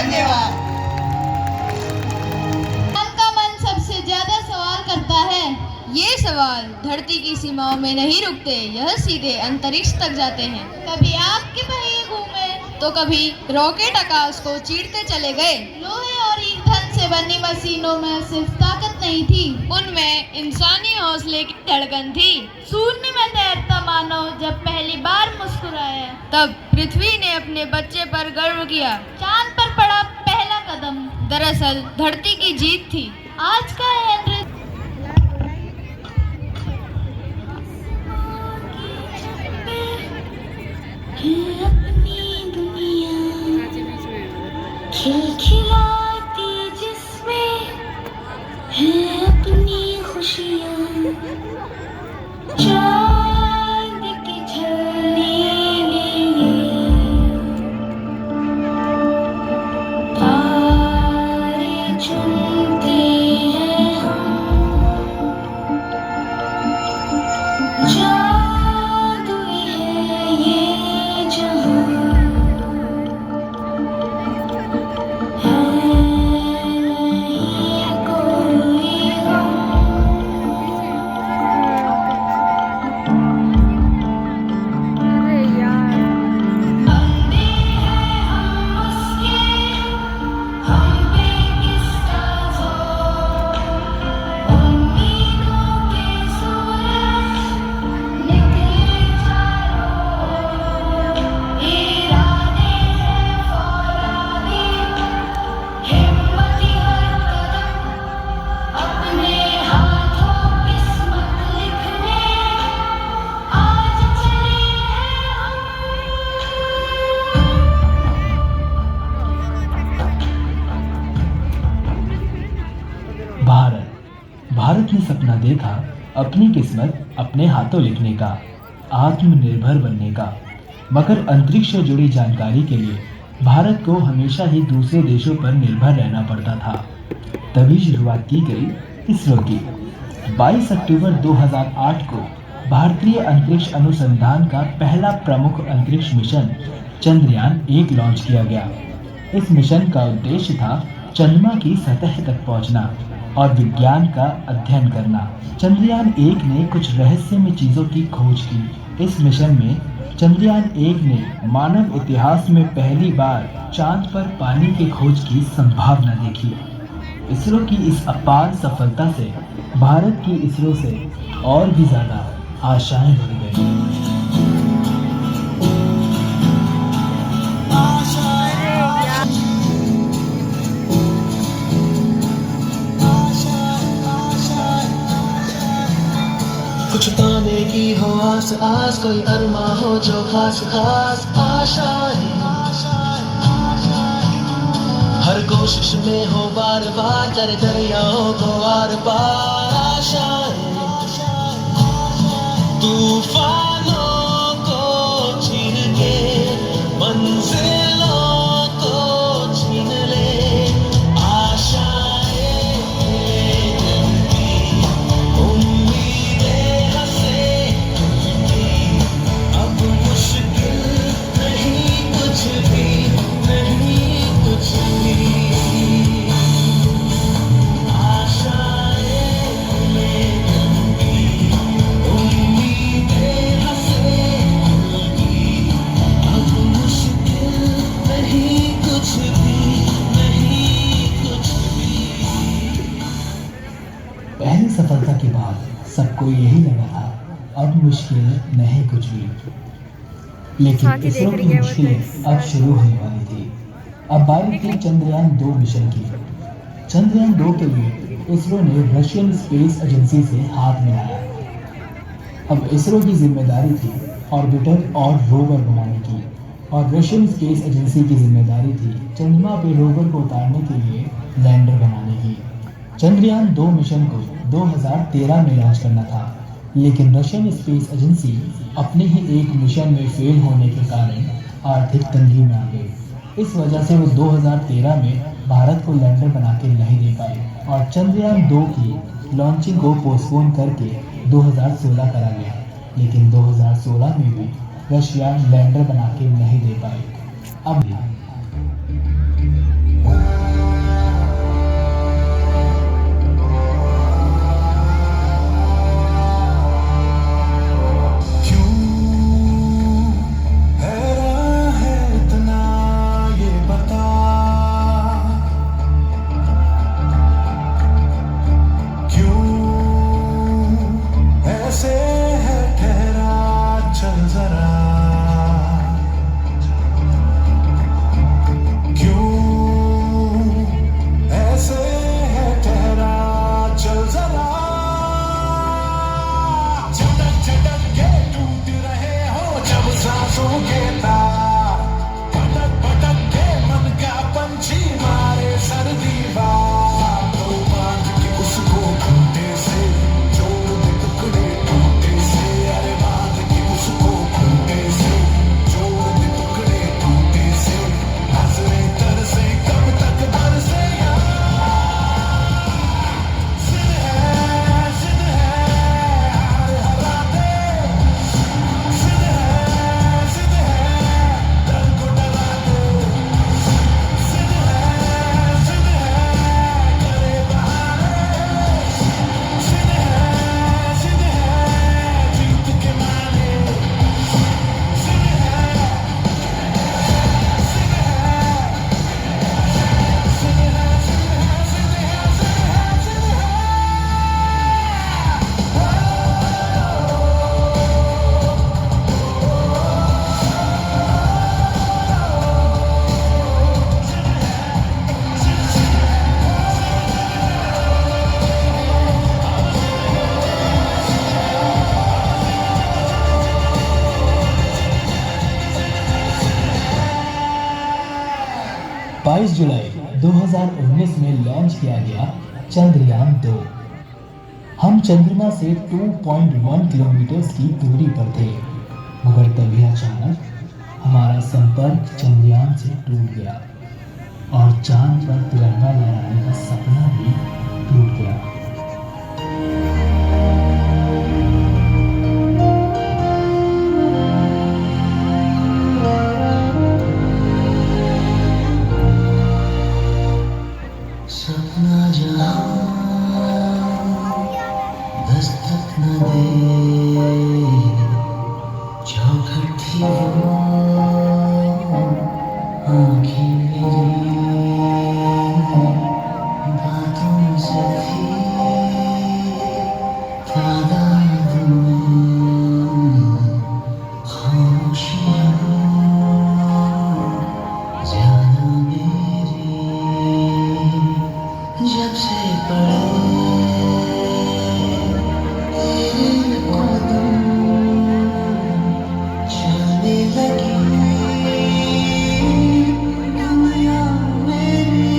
धन्यवाद। का मन सबसे ज्यादा सवाल करता है। ये सवाल धरती की सीमाओं में नहीं रुकते, यह सीधे अंतरिक्ष तक जाते हैं। कभी आग के पहिए घूमे तो कभी रॉकेट आकाश को चीरते चले गए। लोहे और ईंधन से बनी मशीनों में सिर्फ ताकत नहीं थी, उनमें इंसानी हौसले की धड़कन थी। शून्य में तैरता मानव जब पहली बार मुस्कुराया, तब पृथ्वी ने अपने बच्चे पर गर्व किया। चांद पर पड़ा पहला कदम दरअसल धरती की जीत थी। आज का है नृत्य अपनी दुनिया खिलखिलाती जिसमें है अपनी खुशियाँ, चांद की झलने में तारे चुनते हैं हम, जादुई है ये जहां, है ये कोई गम। बंदे हैं हम उसके, हम पे किसका जोर, उम्मीदों के सूरज निकले चारों ओर, इरादे हैं फौलादी, हिम्मती हर कदम, अपने हाथों किस्मत लिखने आज चले हैं हम। भारत ने सपना देखा अपनी किस्मत अपने हाथों लिखने का, आत्मनिर्भर बनने का। मगर अंतरिक्ष से जुड़ी जानकारी के लिए भारत को हमेशा ही दूसरे देशों पर निर्भर रहना पड़ता था। तभी शुरुआत की गई इसरो की। 22 अक्टूबर 2008 को भारतीय अंतरिक्ष अनुसंधान का पहला प्रमुख अंतरिक्ष मिशन चंद्रयान-1 लॉन्च किया गया। इस मिशन का उद्देश्य था चंद्रमा की सतह तक पहुंचना और विज्ञान का अध्ययन करना। चंद्रयान-1 ने कुछ रहस्यमय चीजों की खोज की। इस मिशन में चंद्रयान-1 ने मानव इतिहास में पहली बार चांद पर पानी की खोज की संभावना देखी। इसरो की इस अपार सफलता से भारत की इसरो से और भी ज्यादा आशाएं बढ़ गई। कुछ पाने की हो आस आस, कोई अरमा हो जो खास खास आशाएं, हर कोशिश में हो बार बार करे दरियाओं को आर पार आशाएं, तूफानों को चीर के मंजिलों को छीन ले आशाएं, उम्मीदें हंसे अब मुश्किल नहीं कुछ भी, नहीं कुछ भी, आशाएं उम्मीदें हंसे अब मुश्किल नहीं कुछ भी, नहीं कुछ भी। पहली सफलता के बाद सबको यही लगा था अब मुश्किल नहीं कुछ भी, लेकिन इसरो की मुश्किलें अब शुरू होने वाली थी। अब बारी थी चंद्रयान-2 मिशन की। चंद्रयान-2 के लिए इसरो ने रशियन स्पेस एजेंसी से हाथ मिलाया। अब इसरो की जिम्मेदारी थी ऑर्बिटर और रोवर बनाने की, और रशियन स्पेस एजेंसी की जिम्मेदारी थी चंद्रमा पे रोवर को उतारने के लिए लैंडर बनाने की। चंद्रयान-2 मिशन को 2013 में लॉन्च करना था, लेकिन रशियन स्पेस एजेंसी अपने ही एक मिशन में फेल होने के कारण आर्थिक तंगी में आ गई। इस वजह से वो 2013 में भारत को लैंडर बना के नहीं दे पाए और चंद्रयान-2 की लॉन्चिंग को पोस्टपोन करके 2016 करा गया। लेकिन 2016 में भी रशिया लैंडर बना के नहीं दे पाए। अब 22 जुलाई 2019 में लॉन्च किया गया चंद्रयान 2। हम चंद्रमा से 2.1 किलोमीटर की दूरी पर थे, मगर तभी अचानक हमारा संपर्क चंद्रयान से टूट गया और चांद पर तिरंगा लहराने का सपना भी टूट गया। सपना जहाँ दस्तक न दे, चौखट थी वो आँखें मेरी, बातों से थी तादाद में खामोशियाँ, जाना मेरी जब से पड़े तेरे कदम, चलने लगी दुनिया मेरी,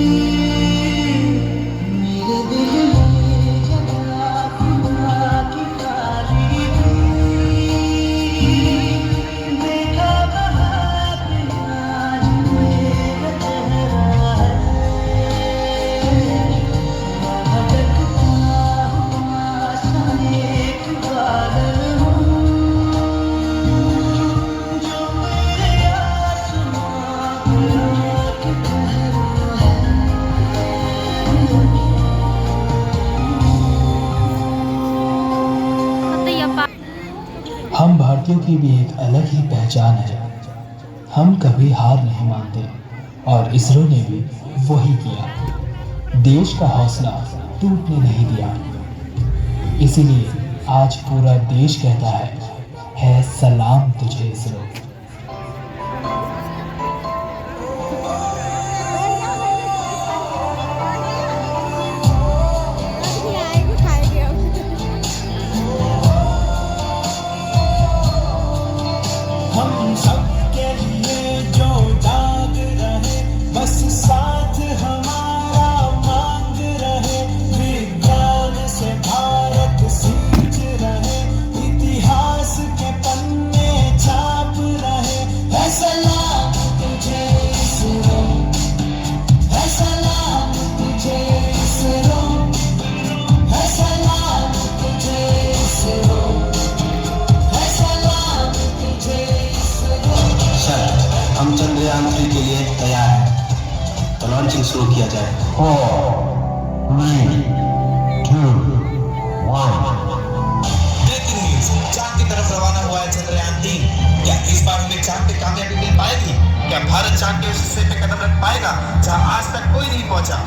मेरे दिल में जगह खुदा की खाली थी, देखा बाहर आज मेरा चेहरा है, भटकता हुआ सा एक बादल हूँ, जो मेरे आसमां पे आके ठहरा है। हम भारतीयों की भी एक अलग ही पहचान है। हम कभी हार नहीं मानते और इसरो ने भी वही किया। देश का हौसला टूटने नहीं दिया। इसीलिए आज पूरा देश कहता है सलाम तुझे इसरो। हम सब के लिए जो जाग रहे, बस साथ हमारा मांग रहे, विज्ञान से भारत सींच रहे, इतिहास के पन्ने छाप रहे। है सलाम तुझे इसरो, है सलाम तुझे इसरो, है सलाम तुझे इसरो, है सलाम तुझे इसरो। सर, हम चंद्रयान 3 के लिए तैयार हैं, तो लॉन्चिंग शुरू किया जाए। 4, 3, 2, 1। ब्रेकिंग न्यूज, चांद की तरफ रवाना हुआ है चंद्रयान 3। क्या इस बार हमें चांद पे कामयाबी मिल पाएगी? क्या भारत चांद के उस हिस्से पे कदम रख पाएगा जहां आज तक कोई नहीं पहुंचा?